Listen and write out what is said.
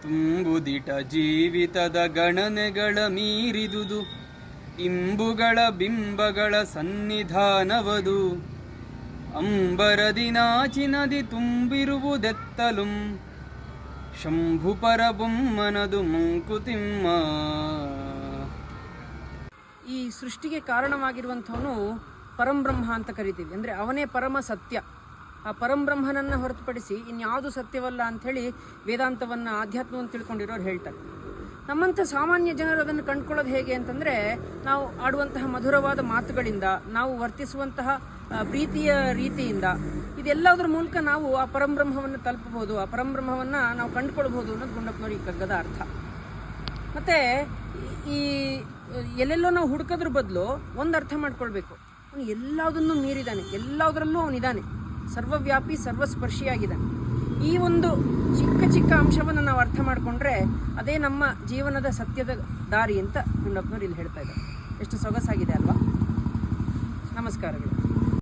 ತುಂಬುದಿಟ ಜೀವಿತದ ಗಣನೆಗಳ ಮೀರಿದುದು ಇಂಬುಗಳ ಬಿಂಬಗಳ ಸನ್ನಿಧಾನವದು ಅಂಬರದಿನಾಚಿನದಿ ತುಂಬಿರುವುದೆತ್ತಲುಂ ಶಂಭುಪರ ಬೊಮ್ಮನದು ಮಂಕುತಿಮ್ಮ. ಈ ಸೃಷ್ಟಿಗೆ ಕಾರಣವಾಗಿರುವಂಥವನು ಪರಂಬ್ರಹ್ಮ ಅಂತ ಕರಿತೀವಿ. ಅಂದರೆ ಅವನೇ ಪರಮ ಸತ್ಯ. ಆ ಪರಂಬ್ರಹ್ಮನನ್ನು ಹೊರತುಪಡಿಸಿ ಇನ್ಯಾವುದು ಸತ್ಯವಲ್ಲ ಅಂಥೇಳಿ ವೇದಾಂತವನ್ನು ಆಧ್ಯಾತ್ಮವನ್ನು ತಿಳ್ಕೊಂಡಿರೋರು ಹೇಳ್ತಾರೆ. ನಮ್ಮಂಥ ಸಾಮಾನ್ಯ ಜನರು ಅದನ್ನು ಕಂಡುಕೊಳ್ಳೋದು ಹೇಗೆ ಅಂತಂದರೆ, ನಾವು ಆಡುವಂತಹ ಮಧುರವಾದ ಮಾತುಗಳಿಂದ, ನಾವು ವರ್ತಿಸುವಂತಹ ಪ್ರೀತಿಯ ರೀತಿಯಿಂದ, ಇದೆಲ್ಲದರ ಮೂಲಕ ನಾವು ಆ ಪರಂಬ್ರಹ್ಮವನ್ನು ತಲುಪಬಹುದು, ಆ ಪರಂಬ್ರಹ್ಮವನ್ನು ನಾವು ಕಂಡುಕೊಳ್ಬೋದು ಅನ್ನೋದು ಗುಂಡಪ್ಪನವ್ರ ಈ ಕಗ್ಗದ ಅರ್ಥ. ಮತ್ತು ಈ ಎಲ್ಲೆಲ್ಲೋ ನಾವು ಹುಡುಕೋದ್ರ ಬದಲು ಒಂದು ಅರ್ಥ ಮಾಡ್ಕೊಳ್ಬೇಕು, ಅವನು ಎಲ್ಲದನ್ನೂ ಮೀರಿದ್ದಾನೆ, ಎಲ್ಲದರಲ್ಲೂ ಅವನಿದ್ದಾನೆ, ಸರ್ವವ್ಯಾಪಿ ಸರ್ವಸ್ಪರ್ಶಿಯಾಗಿದ್ದಾನೆ. ಈ ಒಂದು ಚಿಕ್ಕ ಚಿಕ್ಕ ಅಂಶವನ್ನು ನಾವು ಅರ್ಥ ಮಾಡಿಕೊಂಡ್ರೆ ಅದೇ ನಮ್ಮ ಜೀವನದ ಸತ್ಯದ ದಾರಿ ಅಂತ ಗುಂಡಪ್ಪನವ್ರು ಇಲ್ಲಿ ಹೇಳ್ತಾ ಇದ್ದಾರೆ. ಎಷ್ಟು ಸೊಗಸಾಗಿದೆ ಅಲ್ವಾ? ನಮಸ್ಕಾರಗಳು.